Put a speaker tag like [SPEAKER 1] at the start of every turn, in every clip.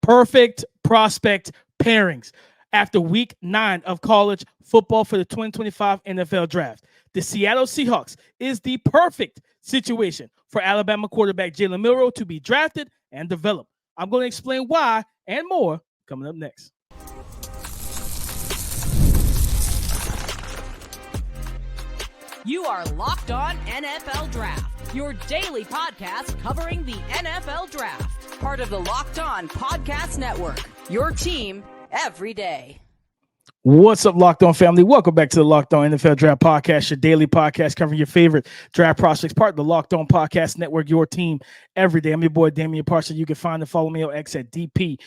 [SPEAKER 1] perfect prospect pairings after week 9 of college football for the 2025 NFL draft. The Seattle Seahawks is the perfect situation for Alabama quarterback Jalen Milroe to be drafted and developed. I'm going to explain why and more coming up next.
[SPEAKER 2] You are Locked On NFL Draft, your daily podcast covering the NFL Draft. Part of the Locked On Podcast Network, your team every day.
[SPEAKER 1] What's up, Locked On family? Welcome back to the Locked On NFL Draft Podcast, your daily podcast covering your favorite draft prospects, part of the Locked On Podcast Network, your team every day. I'm your boy, Damian Parson. You can find and follow me on X at DP_NFL.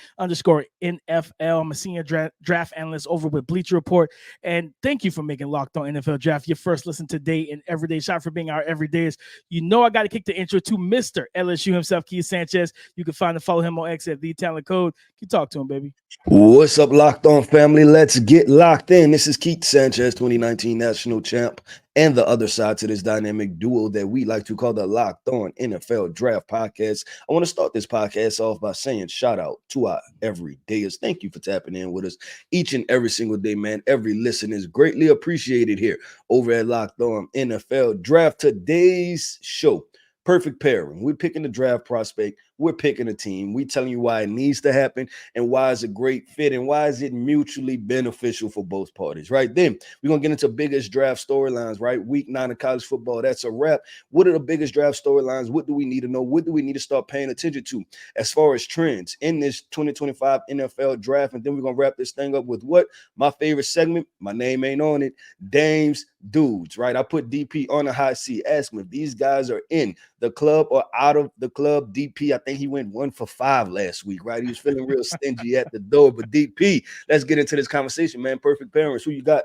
[SPEAKER 1] I'm a senior draft analyst over with Bleacher Report. And thank you for making Locked On NFL Draft your first listen today and everyday shot for being our everydayers. You know I got to kick the intro to Mr. LSU himself, Keith Sanchez. You can find and follow him on X at TheTalentCode. You talk to him, baby.
[SPEAKER 3] What's up, Locked On family? Let's get locked in. This is Keith Sanchez, 2019 national champ, and the other side to this dynamic duo that we like to call the Locked On NFL Draft Podcast. I want to start this podcast off by saying shout out to our everydayers. Thank you for tapping in with us each and every single day, man. Every listen is greatly appreciated here over at Locked On NFL Draft. Today's show, perfect pairing. We're picking the draft prospect. We're picking a team. We're telling you why it needs to happen and why it's a great fit and why is it mutually beneficial for both parties, right? Then we're going to get into biggest draft storylines, right? Week 9 of college football, that's a wrap. What are the biggest draft storylines? What do we need to know? What do we need to start paying attention to as far as trends in this 2025 NFL draft? And then we're going to wrap this thing up with what? My favorite segment, my name ain't on it, Dame's Dudes, right? I put DP on the hot seat. Ask him if these guys are in the club or out of the club. DP, I think he went 1 for 5 last week, right? He was feeling real stingy at the door. But DP, let's get into this conversation, man. Perfect parents. Who you got?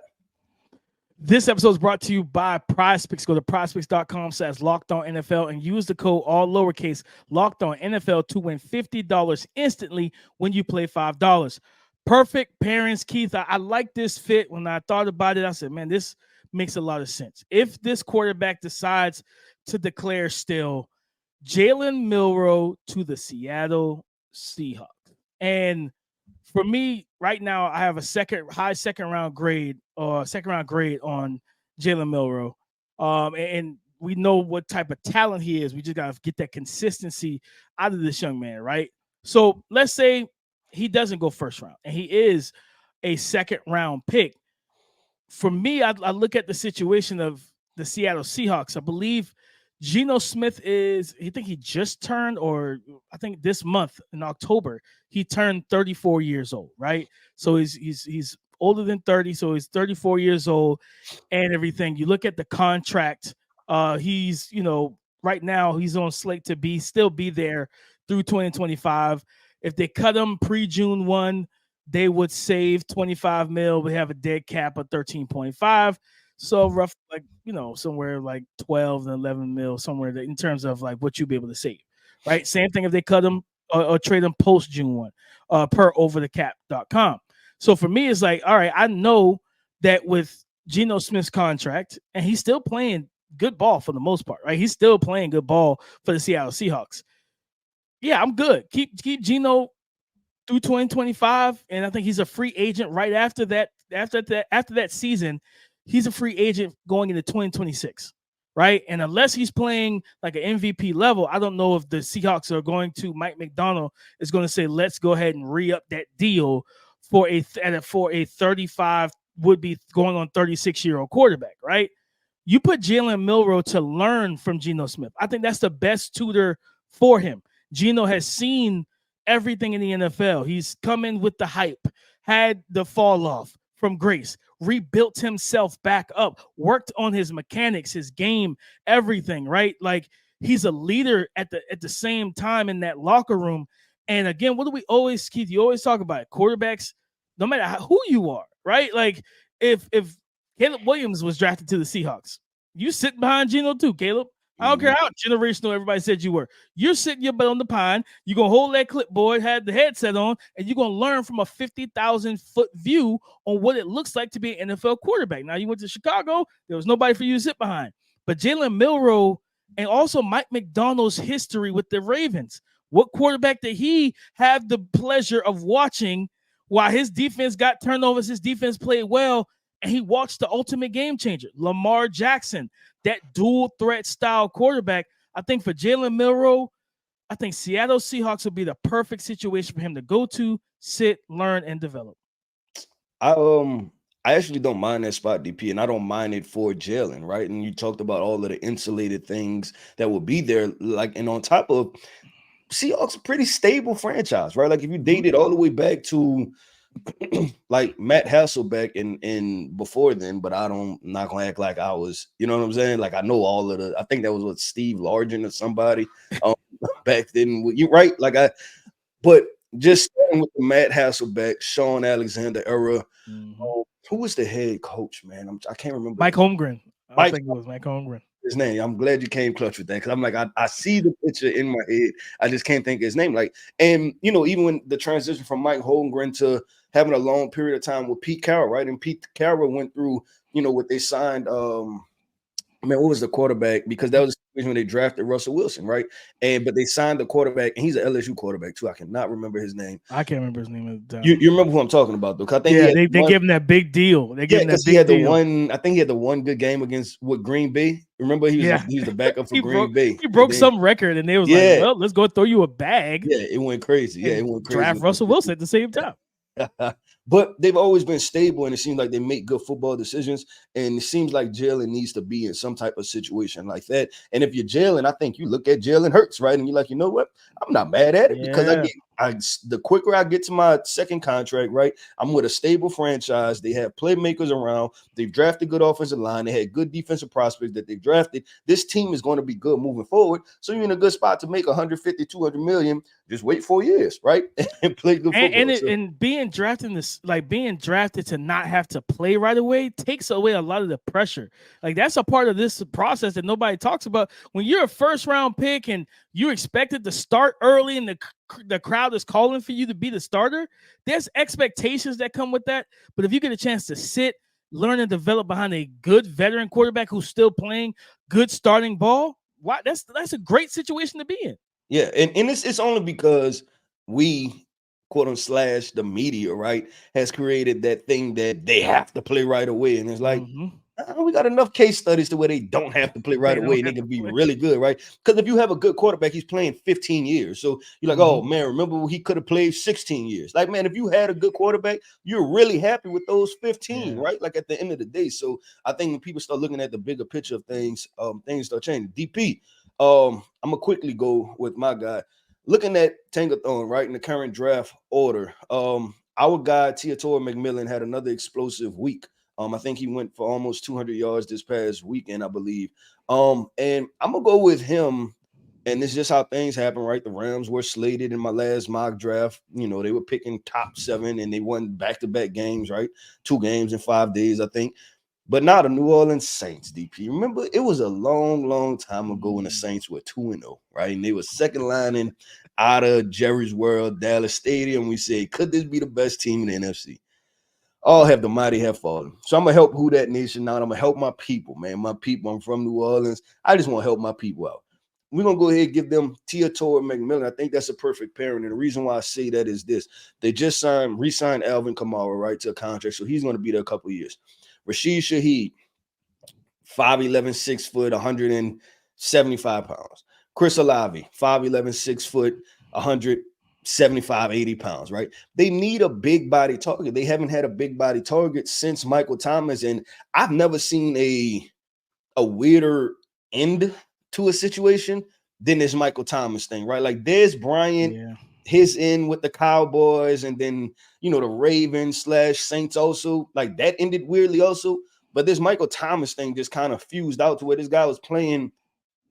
[SPEAKER 1] This episode is brought to you by PrizePicks. Go to prizepicks.com/LockedOnNFL and use the code all lowercase LockedOnNFL to win $50 instantly when you play $5. Perfect parents, Keith. I like this fit. When I thought about it, I said, man, this makes a lot of sense. If this quarterback decides to declare still, Jalen Milroe to the Seattle Seahawks. And for me, right now, I have a high second round grade on Jalen Milroe. And we know what type of talent he is. We just got to get that consistency out of this young man, right? So let's say he doesn't go first round and he is a second round pick. For me, I look at the situation of the Seattle Seahawks. I believe Geno Smith I think he just turned, or I think this month in October, he turned 34 years old, right? So he's older than 30, so he's 34 years old and everything. You look at the contract, he's, right now he's on slate to still be there through 2025. If they cut him pre-June 1, they would save $25 million. We have a dead cap of 13.5. So rough, somewhere like 12 and 11 mil, somewhere in terms of like what you'd be able to save, right? Same thing if they cut him or trade him post June 1, per overthecap.com. So for me, it's like, all right, I know that with Geno Smith's contract, and he's still playing good ball for the most part, right? He's still playing good ball for the Seattle Seahawks. Yeah, I'm good. Keep Geno through 2025, and I think he's a free agent right after that. After that season, he's a free agent going into 2026, right? And unless he's playing like an MVP level, I don't know if the Seahawks are going to. Mike McDonald is going to say, let's go ahead and re-up that deal for a 35 would be going on 36-year-old quarterback, right? You put Jalen Milroe to learn from Geno Smith. I think that's the best tutor for him. Geno has seen everything in the NFL. He's come in with the hype, had the fall off from grace, rebuilt himself back up, worked on his mechanics, his game, everything, right? Like, he's a leader at the same time in that locker room. And again, what do we always, Keith, you always talk about it, quarterbacks, no matter who you are, right? Like, if Caleb Williams was drafted to the Seahawks, you sit behind Geno too, Caleb. I don't care how generational everybody said you were. You're sitting your butt on the pine. You're going to hold that clipboard, have the headset on, and you're going to learn from a 50,000-foot view on what it looks like to be an NFL quarterback. Now, you went to Chicago. There was nobody for you to sit behind. But Jalen Milroe and also Mike McDonald's history with the Ravens. What quarterback did he have the pleasure of watching while his defense got turnovers, his defense played well, and he watched the ultimate game changer, Lamar Jackson, that dual threat style quarterback. I think for Jalen Milroe, I think Seattle Seahawks would be the perfect situation for him to go to, sit, learn, and develop.
[SPEAKER 3] I actually don't mind that spot, DP, and I don't mind it for Jalen, right? And you talked about all of the insulated things that will be there, like, and on top of Seahawks, a pretty stable franchise, right? Like if you dated all the way back to like Matt Hasselbeck and before then, but I'm not gonna act like I was, you know what I'm saying? Like I know all of the, I think that was what Steve Largent or somebody back then. You right? But just starting with the Matt Hasselbeck, Sean Alexander era. Who was the head coach, man? I can't remember.
[SPEAKER 1] Mike Holmgren. I think it was Mike Holmgren.
[SPEAKER 3] His name. I'm glad you came clutch with that because I'm like, I see the picture in my head. I just can't think of his name. Like, and you know, even when the transition from Mike Holmgren to having a long period of time with Pete Carroll, right? And Pete Carroll went through, you know, what they signed. What was the quarterback? Because that was when they drafted Russell Wilson, right? But they signed the quarterback, and he's an LSU quarterback too. I cannot remember his name.
[SPEAKER 1] I can't remember his name at the time.
[SPEAKER 3] You remember who I'm talking about, though? I think
[SPEAKER 1] they gave him that big deal. They gave him that big deal.
[SPEAKER 3] I think he had the one good game against Green Bay. Remember, he was the backup for Green Bay.
[SPEAKER 1] He broke some record, and they was like, "Well, let's go throw you a bag."
[SPEAKER 3] Yeah, it went crazy. Yeah, it went crazy.
[SPEAKER 1] Draft Russell Wilson at the same time.
[SPEAKER 3] But they've always been stable, and it seems like they make good football decisions. And it seems like Jalen needs to be in some type of situation like that. And if you're Jalen, I think you look at Jalen Hurts, right? And you're like, you know what? I'm not mad at it because the quicker I get to my second contract, right? I'm with a stable franchise. They have playmakers around. They've drafted good offensive line. They had good defensive prospects that they've drafted. This team is going to be good moving forward. So you're in a good spot to make 150, 200 million. Just wait 4 years, right? And play good football.
[SPEAKER 1] And being drafted to not have to play right away takes away a lot of the pressure. Like that's a part of this process that nobody talks about. When you're a first round pick and you're expected to start early and the crowd is calling for you to be the starter, there's expectations that come with that. But if you get a chance to sit, learn and develop behind a good veteran quarterback who's still playing good starting ball, that's a great situation to be in.
[SPEAKER 3] Yeah, and it's only because we, quote unquote, the media, right, has created that thing that they have to play right away. And it's like, we got enough case studies to where they don't have to play right away and they can be really good, right? Because if you have a good quarterback, he's playing 15 years. So you're like, oh, man, remember he could have played 16 years. Like, man, if you had a good quarterback, you're really happy with those 15, right? Like at the end of the day. So I think when people start looking at the bigger picture of things, things start changing. DP, I'm going to quickly go with my guy. Looking at Tankathon, right, in the current draft order, our guy, Tetairoa McMillan, had another explosive week. I think he went for almost 200 yards this past weekend, I believe. And I'm going to go with him, and it's just how things happen, right? The Rams were slated in my last mock draft. You know, they were picking top 7, and they won back-to-back games, right? 2 games in 5 days, I think. But now the New Orleans Saints, DP. Remember, it was a long, long time ago when the Saints were 2-0, right? And they were second lining out of Jerry's World, Dallas Stadium. We said, could this be the best team in the NFC? All have the mighty have fallen. So I'm going to help Who That Nation out. I'm going to help my people, man. My people, I'm from New Orleans. I just want to help my people out. We're going to go ahead and give them Tetairoa McMillan. I think that's a perfect pairing. And the reason why I say that is this. They just re-signed Alvin Kamara, right, to a contract. So he's going to be there a couple of years. Rashid Shaheed, 5'11", 6 foot, 175 pounds. Chris Olave, 5'11", 6 foot, 175, 80 pounds, right? They need a big body target. They haven't had a big body target since Michael Thomas, and I've never seen a weirder end to a situation than this Michael Thomas thing, right? Like Dez Bryant, his end with the Cowboys, and then, you know, the Ravens / Saints also, like that ended weirdly also. But this Michael Thomas thing just kind of fused out to where this guy was playing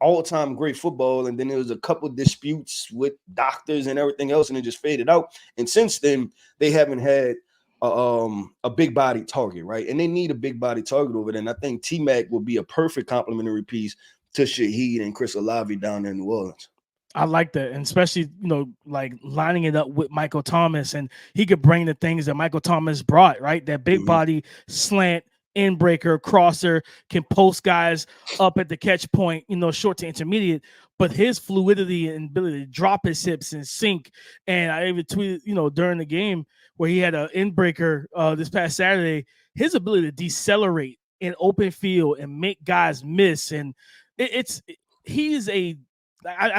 [SPEAKER 3] all-time great football, and then there was a couple disputes with doctors and everything else, and it just faded out. And since then, they haven't had a big body target, right? And they need a big body target over there. And I think T-Mac will be a perfect complementary piece to Shaheed and Chris Olave down there in New Orleans.
[SPEAKER 1] I like that, and especially, you know, like lining it up with Michael Thomas, and he could bring the things that Michael Thomas brought, right? That big body slant, end breaker, crosser, can post guys up at the catch point, you know, short to intermediate. but his fluidity and ability to drop his hips and sink. And I even tweeted, during the game where he had an inbreaker this past Saturday, his ability to decelerate in open field and make guys miss. And I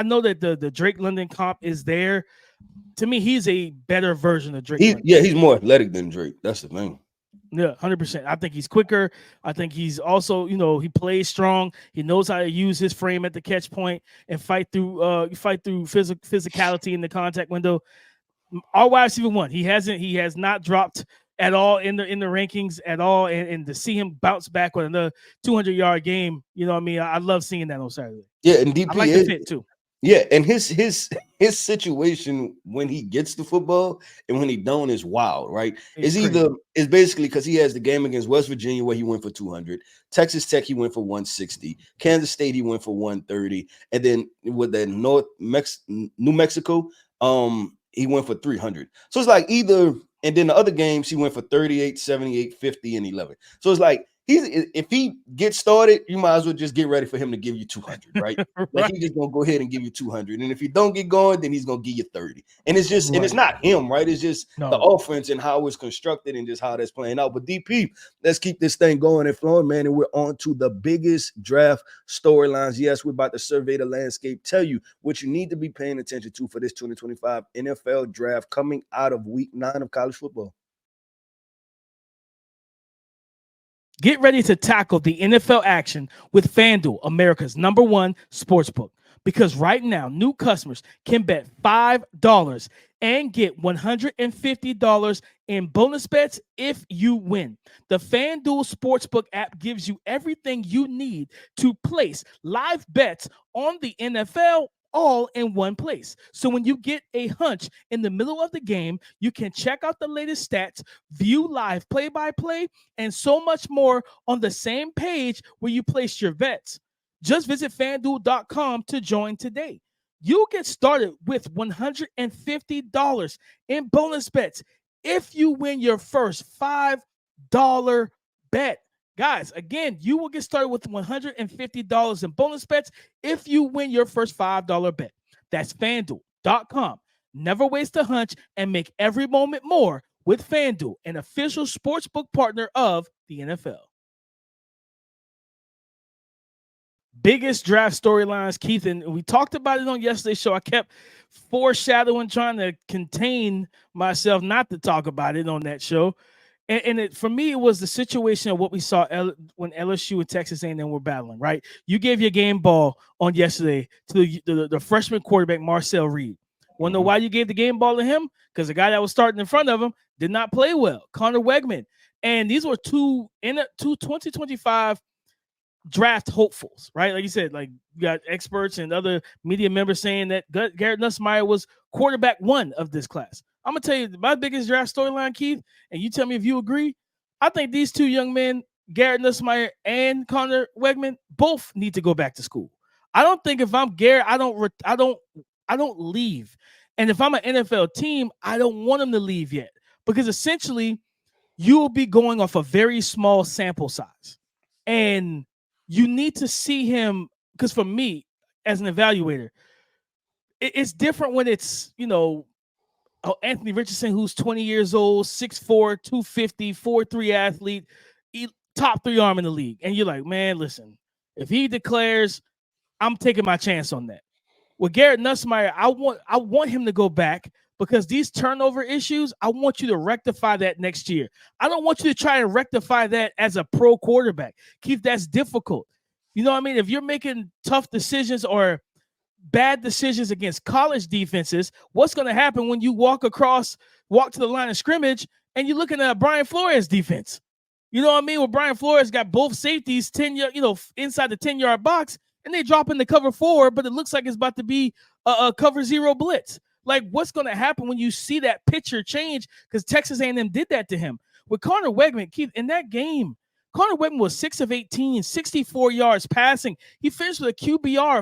[SPEAKER 1] know that the Drake London comp is there. To me, he's a better version of Drake.
[SPEAKER 3] He's more athletic than Drake. That's the thing.
[SPEAKER 1] Yeah, 100%. I think he's quicker. I think he's also, he plays strong. He knows how to use his frame at the catch point and fight through physicality in the contact window. Our wide receiver one, he has not dropped at all in the rankings at all, and to see him bounce back with another 200-yard game, I love seeing that on Saturday.
[SPEAKER 3] Yeah, and DP
[SPEAKER 1] I like the fit too.
[SPEAKER 3] Yeah, and his situation when he gets the football and when he don't is wild, right? It's basically because he has the game against West Virginia where he went for 200, Texas Tech he went for 160, Kansas State he went for 130, and then with the New Mexico, he went for 300. So it's like and then the other games he went for 38, 78, 50, and 11. So it's like if he gets started, you might as well just get ready for him to give you 200, right?
[SPEAKER 1] Right.
[SPEAKER 3] Like he's just gonna go ahead and give you 200, and if you don't get going, then he's gonna give you 30. And it's just, and it's not him, right? It's just the offense and how it's constructed and just how that's playing out. But DP, let's keep this thing going and flowing, man. And we're on to the biggest draft storylines. Yes, we're about to survey the landscape, tell you what you need to be paying attention to for this 2025 NFL draft coming out of week 9 of college football.
[SPEAKER 1] Get ready to tackle the NFL action with FanDuel, America's #1 sportsbook. Because right now, new customers can bet $5 and get $150 in bonus bets if you win. The FanDuel Sportsbook app gives you everything you need to place live bets on the NFL all in one place. So when you get a hunch in the middle of the game, you can check out the latest stats, view live play-by-play, and so much more on the same page where you place your bets. Just visit FanDuel.com to join today. You'll get started with $150 in bonus bets if you win your first $5 bet. Guys, again, you will get started with $150 in bonus bets if you win your first $5 bet. That's FanDuel.com. Never waste a hunch and make every moment more with FanDuel, an official sportsbook partner of the NFL. Biggest draft storylines, Keith, and we talked about it on yesterday's show. I kept foreshadowing, trying to contain myself not to talk about it on that show. And for me, it was the situation of what we saw when LSU and Texas A&M were battling, right? You gave your game ball on yesterday to the freshman quarterback, Marcel Reed. Want to know why you gave the game ball to him? Because the guy that was starting in front of him did not play well, Connor Weigman. And these were two 2025 draft hopefuls, right? Like you said, like you got experts and other media members saying that Garrett Nussmeier was quarterback 1 of this class. I'm going to tell you my biggest draft storyline, Keith, and you tell me if you agree. I think these two young men, Garrett Nussmeier and Connor Weigman, both need to go back to school. I don't think if I'm Garrett, I don't leave. And if I'm an NFL team, I don't want him to leave yet, because essentially you will be going off a very small sample size. And you need to see him, because for me, as an evaluator, it's different when it's, Anthony Richardson, who's 20 years old, 6'4", 250, 4'3" athlete, top 3 arm in the league. And you're like, man, listen, if he declares, I'm taking my chance on that. With Garrett Nussmeier, I want him to go back, because these turnover issues, I want you to rectify that next year. I don't want you to try and rectify that as a pro quarterback. Keith, that's difficult. You know what I mean? If you're making tough decisions or bad decisions against college defenses, what's going to happen when you walk to the line of scrimmage and you're looking at Brian Flores defense? You know what I mean? Where Brian Flores got both safeties 10 inside the 10-yard box, and they drop in the cover 4, but it looks like it's about to be a cover 0 blitz. Like, what's going to happen when you see that picture change? Because Texas A&M did that to him. With Connor Weigman, Keith, in that game, Connor Weigman was 6 of 18, 64 yards passing. He finished with a QBR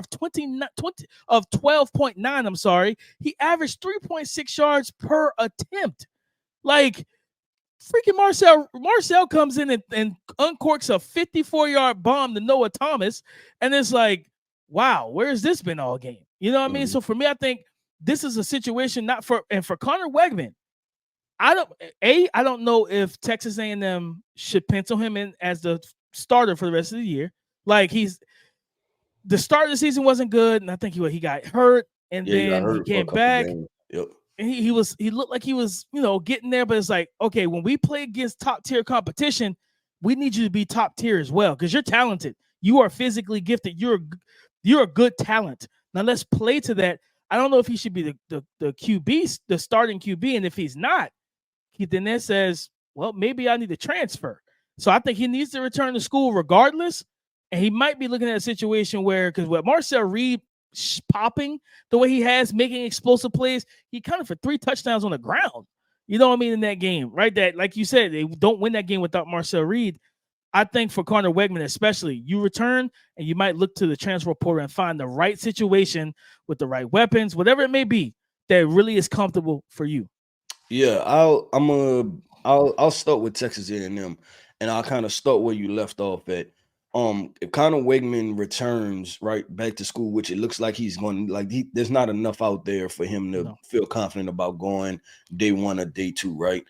[SPEAKER 1] of 12.9. I'm sorry. He averaged 3.6 yards per attempt. Like, freaking Marcel comes in and uncorks a 54-yard bomb to Noah Thomas, and it's like, wow, where's this been all game? You know what I mean? So for me, I think this is a situation not for Connor Weigman. I don't know if Texas A&M should pencil him in as the starter for the rest of the year. Like the start of the season wasn't good, and I think he got hurt, and
[SPEAKER 3] Yeah, he got
[SPEAKER 1] then he
[SPEAKER 3] hurt for a
[SPEAKER 1] came
[SPEAKER 3] couple
[SPEAKER 1] back.
[SPEAKER 3] games. Yep.
[SPEAKER 1] And he looked like he was, getting there, but it's like, okay, when we play against top tier competition, we need you to be top tier as well because you're talented. You are physically gifted. You're a good talent. Now let's play to that. I don't know if he should be the QB, the starting QB, and if he's not, he then says, well, maybe I need to transfer. So I think he needs to return to school regardless, and he might be looking at a situation where, because with Marcel Reed popping the way he has, making explosive plays, he counted for 3 touchdowns on the ground. You know what I mean, in that game, right? That, like you said, they don't win that game without Marcel Reed. I think for Connor Weigman especially, you return and you might look to the transfer portal and find the right situation with the right weapons, whatever it may be, that really is comfortable for you.
[SPEAKER 3] Yeah, I'll start with Texas A&M, and I'll kind of start where you left off at. If Connor Weigman returns right back to school, which it looks like he's going, there's not enough out there for him to feel confident about going day 1 or day 2, right?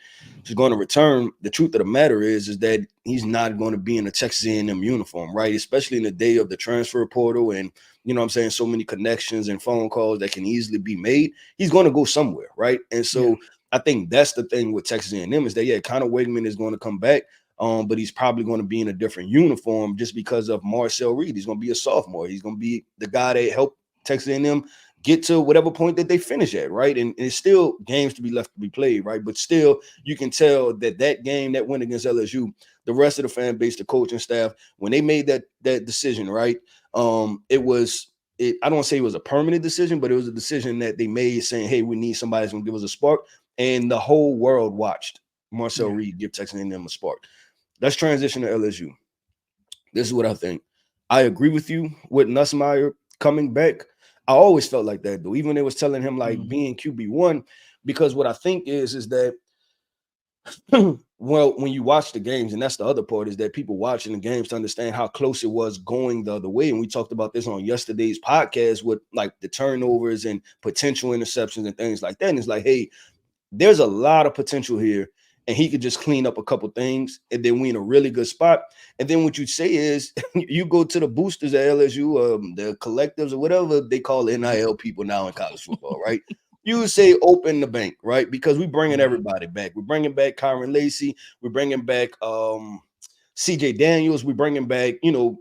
[SPEAKER 3] He's going to return. The truth of the matter is that he's not going to be in a Texas A&M uniform, right? Especially in the day of the transfer portal, and you know what I'm saying, so many connections and phone calls that can easily be made. He's going to go somewhere, right? And so I think that's the thing with Texas A&M is that Connor Weigman is going to come back. But he's probably going to be in a different uniform just because of Marcel Reed. He's going to be a sophomore. He's going to be the guy that helped Texas A&M get to whatever point that they finish at, right? And it's still games to be left to be played, right? But still, you can tell that game that went against LSU, the rest of the fan base, the coaching staff, when they made that decision, right? I don't want to say it was a permanent decision, but it was a decision that they made saying, hey, we need somebody that's going to give us a spark. And the whole world watched Marcel Reed give Texas A&M a spark. Let's transition to LSU. This is what I think. I agree with you with Nussmeier coming back. I always felt like that, though. Even when they was telling him, being QB1, because what I think is that, well, when you watch the games, and that's the other part, is that people watching the games to understand how close it was going the other way. And we talked about this on yesterday's podcast with, the turnovers and potential interceptions and things like that. And it's like, hey, there's a lot of potential here. And he could just clean up a couple things, and then we in a really good spot. And then what you say is you go to the boosters at LSU, the collectives or whatever they call NIL people now in college football, right? You say open the bank, right? Because we're bringing everybody back. We're bringing back Kyron Lacey. We're bringing back CJ Daniels. We're bringing back,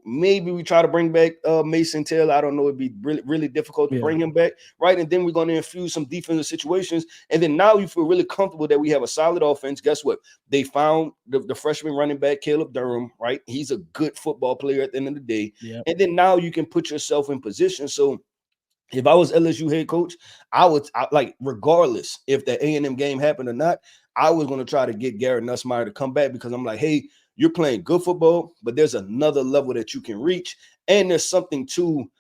[SPEAKER 3] maybe we try to bring back Mason Taylor. I don't know. It'd be really, really difficult to bring him back, right? And then we're going to infuse some defensive situations. And then now you feel really comfortable that we have a solid offense. Guess what? They found the freshman running back, Caleb Durham, right? He's a good football player at the end of the day. Yep. And then now you can put yourself in position. So if I was LSU head coach, I would regardless if the A&M game happened or not, I was going to try to get Garrett Nussmeier to come back because I'm like, hey, you're playing good football, but there's another level that you can reach. And there's something too,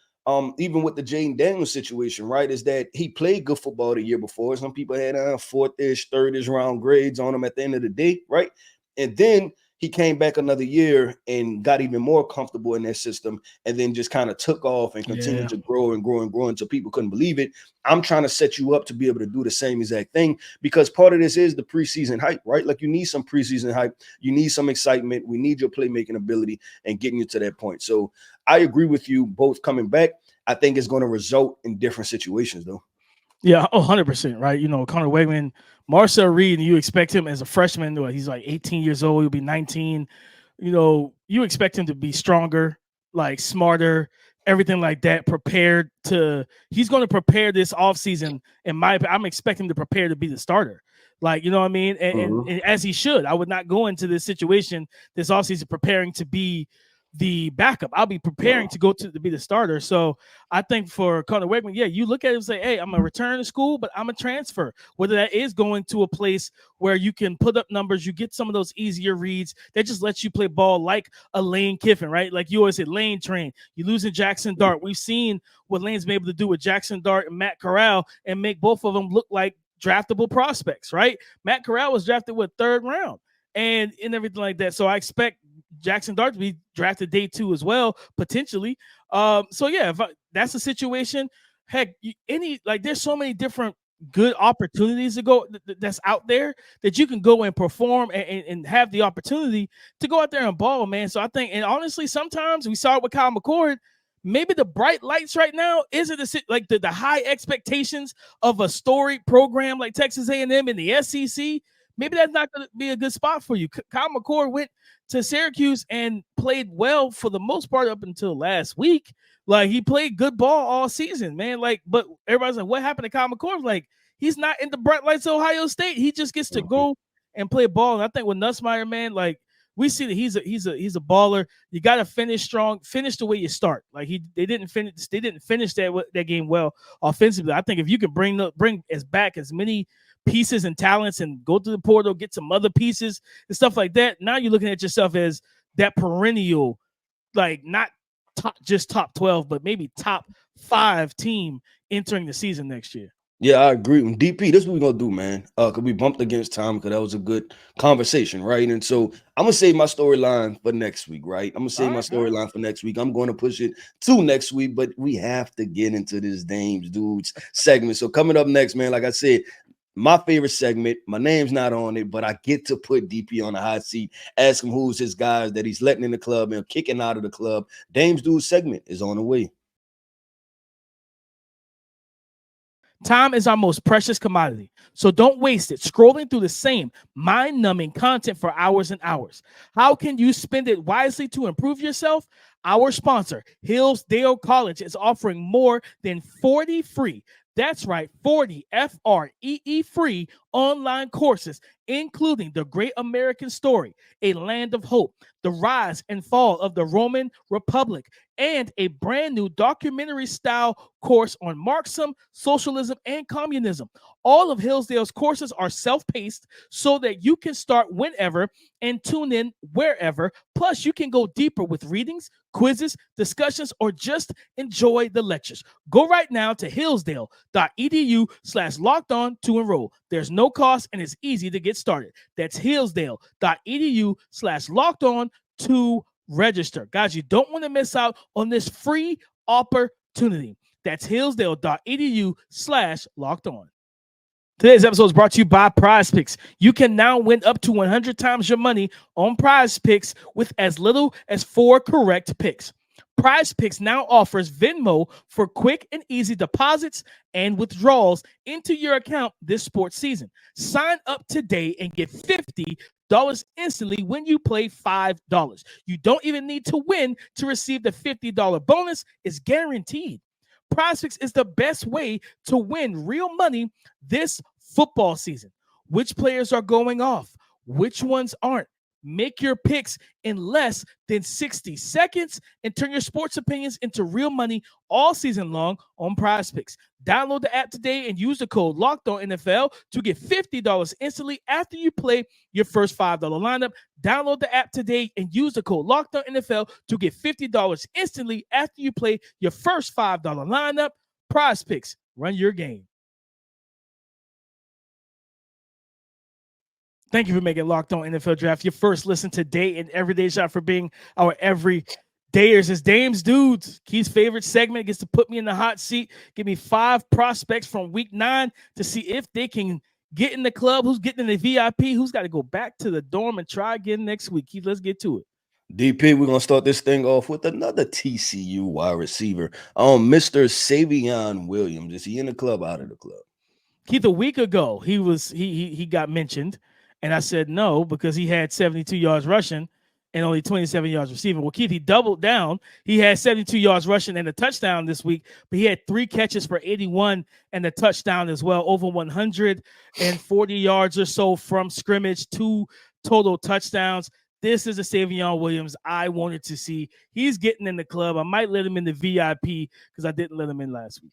[SPEAKER 3] even with the Jaden Daniels situation, right, is that he played good football the year before. Some people had 4th-ish, 3rd-ish round grades on him at the end of the day, right? And then he came back another year and got even more comfortable in that system and then just kind of took off and continued to grow and grow and grow until people couldn't believe it. I'm trying to set you up to be able to do the same exact thing because part of this is the preseason hype, right? Like you need some preseason hype. You need some excitement. We need your playmaking ability and getting you to that point. So I agree with you both coming back. I think it's going to result in different situations though.
[SPEAKER 1] Yeah, 100%, right? Connor Weigman, Marcel Reed, and you expect him as a freshman. He's like 18 years old. He'll be 19. You expect him to be stronger, smarter, everything like that, prepared he's going to prepare this offseason. I'm expecting him to prepare to be the starter. You know what I mean? And as he should. I would not go into this situation this offseason preparing to be the backup. I'll be preparing to be the starter. So I think for Connor Weigman, you look at it and say, hey, I'm going to return to school, but I'm a transfer. Whether that is going to a place where you can put up numbers, you get some of those easier reads that just lets you play ball like a Lane Kiffin, right? Like you always said, Lane train. You losing Jackson Dart. We've seen what Lane's been able to do with Jackson Dart and Matt Corral and make both of them look like draftable prospects, right? Matt Corral was drafted with 3rd round and everything like that. So I expect Jackson Dart to be drafted day 2 as well, potentially. So that's a situation. Heck, there's so many different good opportunities to go that's out there that you can go and perform and have the opportunity to go out there and ball, man. So I think, and honestly, sometimes we saw it with Kyle McCord. Maybe the bright lights right now isn't the high expectations of a storied program like Texas A&M and the SEC. Maybe that's not going to be a good spot for you. Kyle McCord went to Syracuse and played well for the most part up until last week. Like, he played good ball all season, man. Like, but everybody's like, what happened to Kyle McCord? Like, he's not in the bright lights of Ohio State. He just gets to go and play ball. And I think with Nussmeier, man, like, we see that he's a baller. You got to finish strong, finish the way you start. Like, they didn't finish that game well offensively. I think if you can bring back as many pieces and talents and go to the portal, get some other pieces and stuff like that, now you're looking at yourself as that perennial, like, not just top 12, but maybe top 5 team entering the season next year.
[SPEAKER 3] Yeah, I agree. DP, this is what we're gonna do, man. Cause we bumped against time because that was a good conversation, right? And so I'm gonna save my storyline for next week, right? I'm gonna save my storyline for next week. I'm going to push it to next week, but we have to get into this Dames Dudes segment. So coming up next, man, like I said, my favorite segment, my name's not on it, but I get to put DP on the hot seat, ask him who's his guys that he's letting in the club and kicking out of the club. Dames Dudes segment is on the way.
[SPEAKER 1] Time is our most precious commodity, so don't waste it scrolling through the same mind-numbing content for hours and hours. How can you spend it wisely to improve yourself? Our sponsor, Hillsdale College, is offering more than 40 free. That's right, 40 FREE free online courses, including The Great American Story, A Land of Hope, The Rise and Fall of the Roman Republic, and a brand new documentary-style course on Marxism, socialism, and communism. All of Hillsdale's courses are self-paced so that you can start whenever and tune in wherever. Plus, you can go deeper with readings, quizzes, discussions, or just enjoy the lectures. Go right now to hillsdale.edu/lockedon to enroll. There's no cost and it's easy to get started. That's hillsdale.edu/lockedon to register. Guys, you don't want to miss out on this free opportunity. That's hillsdale.edu/lockedon. Today's episode is brought to you by Prize Picks. You can now win up to 100 times your money on Prize Picks with as little as 4 correct picks. Prize Picks now offers Venmo for quick and easy deposits and withdrawals into your account this sports season. Sign up today and get $50 instantly when you play $5. You don't even need to win to receive the $50 bonus. It's guaranteed. Prize Picks is the best way to win real money this football season. Which players are going off? Which ones aren't? Make your picks in less than 60 seconds and turn your sports opinions into real money all season long on Prize Picks. Download the app today and use the code LOCKEDONNFL to get $50 instantly after you play your first $5 lineup. Download the app today and use the code LOCKEDONNFL to get $50 instantly after you play your first $5 lineup. Prize Picks, run your game. Thank you for making Locked On NFL Draft your first listen today and everyday shot, for being our everydayers. It's Dames Dudes, Keith's favorite segment. Gets to put me in the hot seat. Give me 5 prospects from week 9 to see if they can get in the club, who's getting in the VIP, who's got to go back to the dorm and try again next week. Keith, let's get to it.
[SPEAKER 3] DP, we're going to start this thing off with another TCU wide receiver, Mr. Savion Williams. Is he in the club, out of the club?
[SPEAKER 1] Keith, a week ago, he got mentioned. And I said no, because he had 72 yards rushing and only 27 yards receiving. Well, Keith, he doubled down. He had 72 yards rushing and a touchdown this week, but he had 3 catches for 81 and a touchdown as well, over 140 yards or so from scrimmage, 2 total touchdowns. This is a Savion Williams I wanted to see. He's getting in the club. I might let him in the VIP because I didn't let him in last week.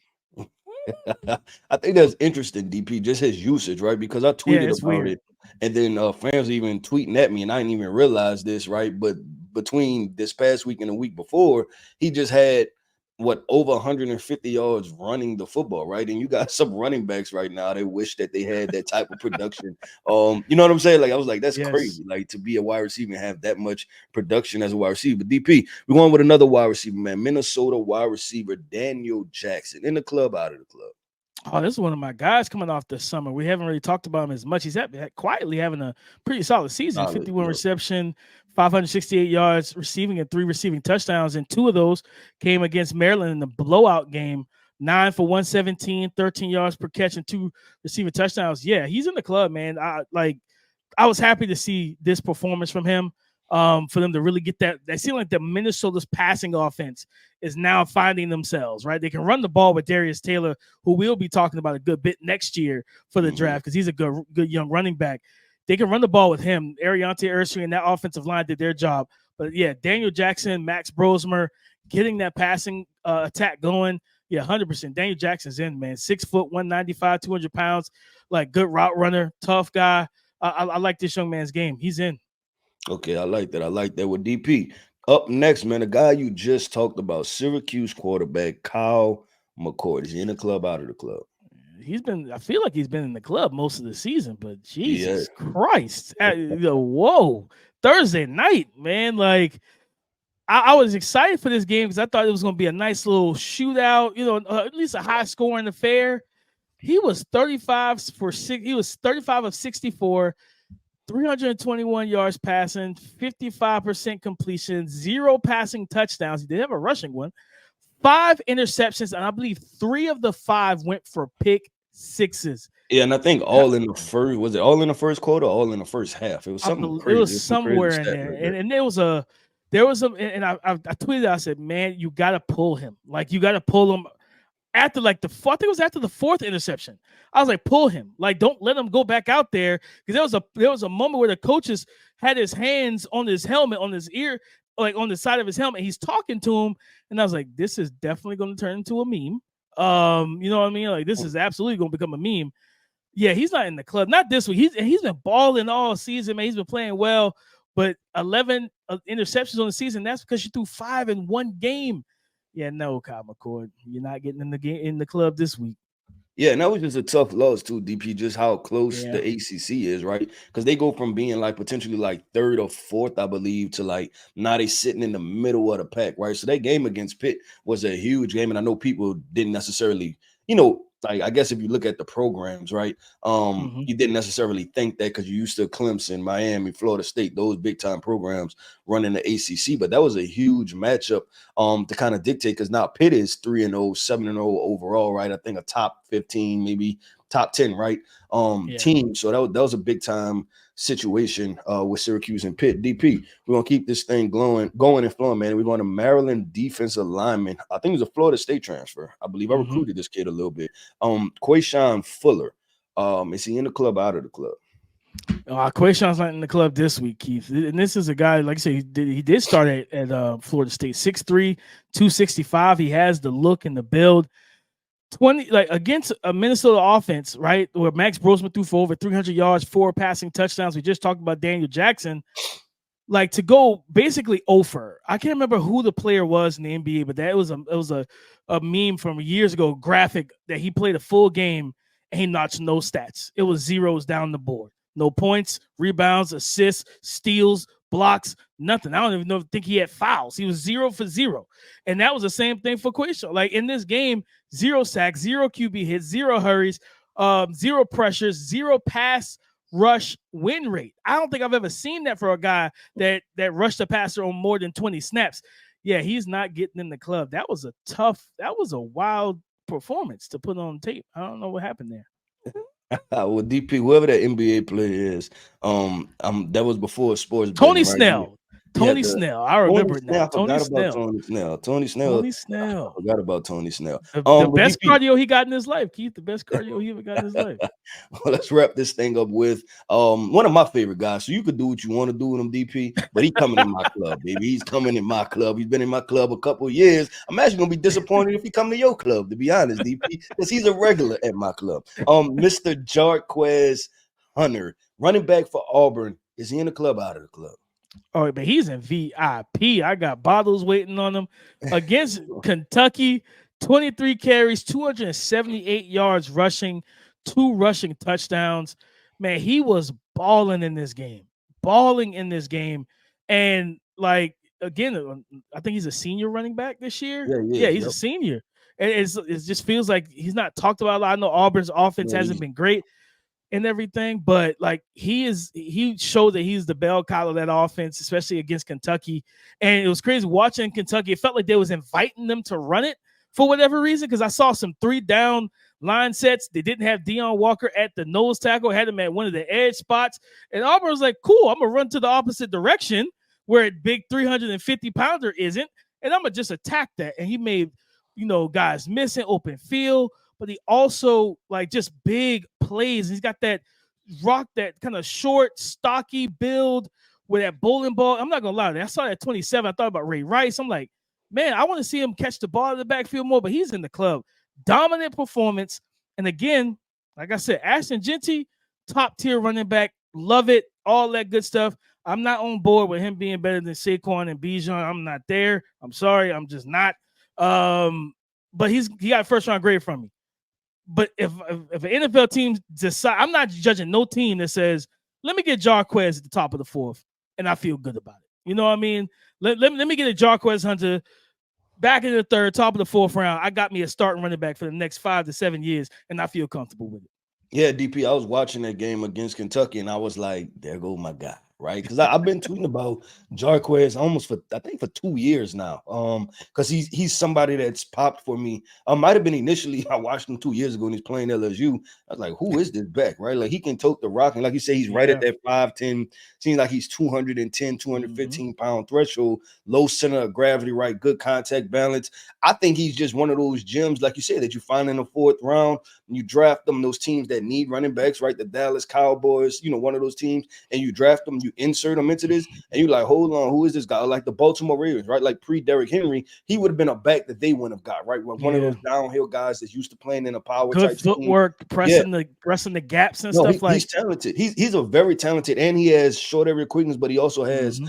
[SPEAKER 3] I think that's interesting, DP, just his usage, right? Because I tweeted about it, and then fans even tweeting at me, and I didn't even realize this, right? But between this past week and the week before, he just had over 150 yards running the football, right? And you got some running backs right now. They wish that they had that type of production. You know what I'm saying? Like I was like, that's
[SPEAKER 1] Yes.
[SPEAKER 3] crazy. Like to be a wide receiver and have that much production as a wide receiver. DP, we're going with another wide receiver, man. Minnesota wide receiver Daniel Jackson in the club, out of the club.
[SPEAKER 1] Oh, this is one of my guys coming off this summer. We haven't really talked about him as much. He's quietly having a pretty solid season. 51 reception, 568 yards receiving, and 3 receiving touchdowns. And 2 of those came against Maryland in the blowout game. 9 for 117, 13 yards per catch, and 2 receiving touchdowns. Yeah, he's in the club, man. I was happy to see this performance from him. For them to really get that seemed like the Minnesota's passing offense is now finding themselves, right? They can run the ball with Darius Taylor, who we'll be talking about a good bit next year for the draft because he's a good young running back. They can run the ball with him. Ariante Ursary and that offensive line did their job. But yeah, Daniel Jackson, Max Brosmer, getting that passing attack going. Yeah, 100%. Daniel Jackson's in, man. 6 foot, 195, 200 pounds, like good route runner, tough guy. I like this young man's game. He's in.
[SPEAKER 3] Okay, I like that. I like that. With DP up next, man, the guy you just talked about, Syracuse quarterback Kyle McCord. Is he in the club, out of the club?
[SPEAKER 1] I feel like he's been in the club most of the season, but Jesus Christ. Whoa. Thursday night, man. Like, I was excited for this game because I thought it was going to be a nice little shootout, at least a high scoring affair. He was 35 of 64. 321 yards passing, 55% completion, 0 passing touchdowns. He did have a rushing one, 5 interceptions, and I believe 3 of the 5 went for pick sixes.
[SPEAKER 3] Yeah, and I think all in the first, was it all in the first quarter, or all in the first half? It was something crazy.
[SPEAKER 1] It was somewhere in there. And there was a, and I tweeted, I said, man, you got to pull him. Like, you got to pull him. After I think it was after the 4th interception, I was like, pull him. Like, don't let him go back out there. Because there was a moment where the coaches had his hands on his helmet, on his ear, like on the side of his helmet. He's talking to him. And I was like, this is definitely going to turn into a meme. You know what I mean? Like, this is absolutely going to become a meme. Yeah, he's not in the club. Not this week. He's been balling all season, man. He's been playing well. But 11 interceptions on the season, that's because you threw 5 in one game. Yeah, no, Kyle McCord, you're not getting in the club this week.
[SPEAKER 3] Yeah, and that was just a tough loss too, DP, just how close the ACC is, right? Because they go from being like potentially like 3rd or 4th, I believe, to like now they sitting in the middle of the pack, right? So that game against Pitt was a huge game, and I know people didn't necessarily, like I guess if you look at the programs, right, you didn't necessarily think that because you used to Clemson, Miami, Florida State, those big time programs running the ACC, but that was a huge matchup to kind of dictate because now Pitt is 3-0, 7-0 overall, right? I think a top 15, maybe top 10, right? Team. So that was a big time situation with Syracuse and Pitt. DP, we're gonna keep this thing going and flowing, man. We're going to Maryland defensive lineman. I think it was a Florida State transfer. I believe I recruited this kid a little bit. Quayshawn Fuller. Is he in the club, out of the club?
[SPEAKER 1] Quayshawn's not in the club this week, Keith. And this is a guy, like I said, he did start at Florida State, 6'3", 265. He has the look and the build. 20 against a Minnesota offense, right, where Max Brosmer threw for over 300 yards, 4 passing touchdowns. We just talked about Daniel Jackson. Like, to go basically over. I can't remember who the player was in the NBA, but that was a meme from years ago, graphic that he played a full game and he notched no stats. It was zeros down the board. No points, rebounds, assists, steals, blocks, nothing. I don't even think he had fouls. He was 0 for 0. And that was the same thing for Quayshawn. Like, in this game, 0 sacks, 0 QB hits, 0 hurries, 0 pressures, 0 pass rush win rate. I don't think I've ever seen that for a guy that rushed a passer on more than 20 snaps. Yeah, he's not getting in the club. That was a wild performance to put on tape. I don't know what happened there.
[SPEAKER 3] Well, DP, whoever that NBA player is, that was before sports.
[SPEAKER 1] Tony Snell. Tony Snell. I remember it now.
[SPEAKER 3] I forgot about Tony Snell. Tony Snell. I forgot about Tony Snell.
[SPEAKER 1] The best cardio he got in his life, Keith. The best cardio he ever got in his life.
[SPEAKER 3] Well, let's wrap this thing up with one of my favorite guys. So you could do what you want to do with him, DP, but he's coming in my club, baby. He's coming in my club. He's been in my club a couple of years. I'm actually gonna be disappointed if he come to your club, to be honest, DP, because he's a regular at my club. Mr. Jarquez Hunter, running back for Auburn. Is he in the club, out of the club?
[SPEAKER 1] Oh, but he's in VIP. I got bottles waiting on him against Kentucky. 23 carries, 278 yards rushing, 2 rushing touchdowns. Man, he was balling in this game. And like again, I think he's a senior running back this year.
[SPEAKER 3] Yeah,
[SPEAKER 1] Yeah, he's a senior. And it just feels like he's not talked about a lot. I know Auburn's offense hasn't been great and everything, but like he showed that he's the bell cow of that offense, especially against Kentucky. And it was crazy watching Kentucky. It felt like they was inviting them to run it for whatever reason, because I saw some 3-down line sets. They didn't have Deion Walker at the nose tackle, had him at one of the edge spots. And Auburn was like, cool, I'm gonna run to the opposite direction where a big 350-pounder isn't, and I'm gonna just attack that. And he made, guys missing open field, but he also like just big plays. He's got that kind of short, stocky build with that bowling ball. I'm not gonna lie, I saw that 27. I thought about Ray Rice. I'm like, man, I want to see him catch the ball in the backfield more, but he's in the club. Dominant performance. And again, like I said, Ashton Jeanty, top tier running back. Love it. All that good stuff. I'm not on board with him being better than Saquon and Bijan. I'm not there. I'm sorry. I'm just not. But he got a first round grade from me. But if an NFL team decide, I'm not judging no team that says, let me get Jarquez at the top of the 4th, and I feel good about it. You know what I mean? Let me get a Jarquez Hunter back in the 3rd, top of the 4th round. I got me a starting running back for the next 5 to 7 years, and I feel comfortable with it.
[SPEAKER 3] Yeah, DP, I was watching that game against Kentucky, and I was like, there go my guy, right? Because I've been tweeting about Jarquez almost for 2 years now. Because he's somebody that's popped for me. Might have been initially, I watched him 2 years ago and he's playing LSU. I was like, who is this back, right? Like, he can tote the rock. And like you say, he's right at that 5'10". Seems like he's 210, 215-pound threshold, low center of gravity, right? Good contact balance. I think he's just one of those gems, like you said, that you find in the 4th round. You draft them, those teams that need running backs, right? The Dallas Cowboys, one of those teams, and you draft them, you insert them into this, and you're like, hold on, who is this guy? Like the Baltimore Ravens, right? Like pre-Derrick Henry, he would have been a back that they wouldn't have got, right? One of those downhill guys that's used to playing in a power
[SPEAKER 1] good
[SPEAKER 3] type
[SPEAKER 1] footwork,
[SPEAKER 3] team.
[SPEAKER 1] pressing the gaps and stuff.
[SPEAKER 3] He's talented. He's a very talented, and he has short area quickness, but he also has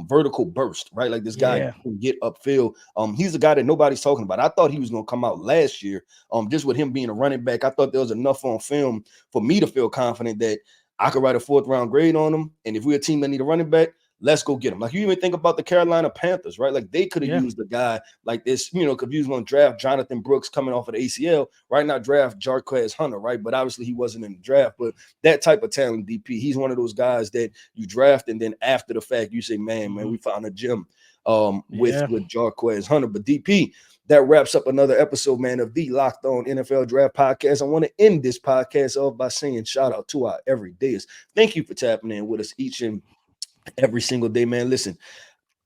[SPEAKER 3] vertical burst, right? Like this guy can get upfield. He's a guy that nobody's talking about. I thought he was going to come out last year. Just with him being a running back, I thought there was enough on film for me to feel confident that I could write a 4th round grade on him. And if we're a team that need a running back, let's go get him. Like, you even think about the Carolina Panthers, right? Like, they could have used a guy like this, because you was going to draft Jonathan Brooks coming off of the ACL, right? Not draft Jarquez Hunter, right? But obviously he wasn't in the draft. But that type of talent, DP, he's one of those guys that you draft, and then after the fact, you say, man, we found a gem with Jarquez Hunter. But DP, that wraps up another episode, man, of the Locked On NFL Draft Podcast. I want to end this podcast off by saying shout out to our everydayers. Thank you for tapping in with us each and every single day, man. Listen,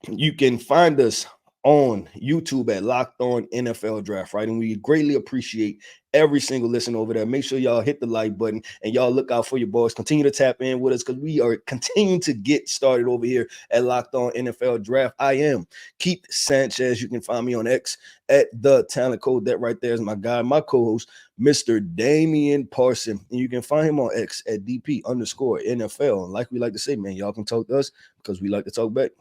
[SPEAKER 3] you can find us on YouTube at Locked On NFL Draft, right? And we greatly appreciate every single listen over there. Make sure y'all hit the like button and y'all look out for your boys. Continue to tap in with us because we are continuing to get started over here at Locked On NFL Draft. I am Keith Sanchez. You can find me on X at The Talent Code. That right there is my guy, my co-host, Mr. Damian Parson. And you can find him on X at DP_NFL. And like we like to say, man, y'all can talk to us because we like to talk back.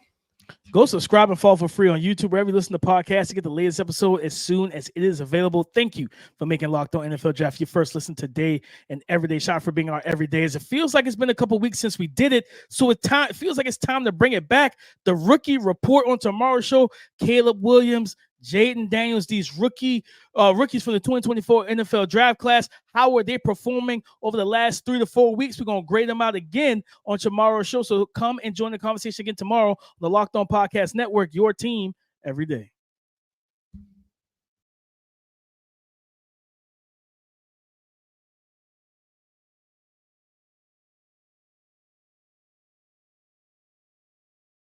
[SPEAKER 1] Go subscribe and follow for free on YouTube, wherever you listen to podcasts, to get the latest episode as soon as it is available. Thank you for making Locked On NFL Draft your first listen today and everyday shot, for being our everydays. It feels like it's been a couple weeks since we did it, so it feels like it's time to bring it back. The rookie report on tomorrow's show: Caleb Williams, Jaden Daniels, these rookies from the 2024 NFL draft class. How are they performing over the last 3 to 4 weeks? We're going to grade them out again on tomorrow's show. So come and join the conversation again tomorrow on the Locked On Podcast Network, your team every day.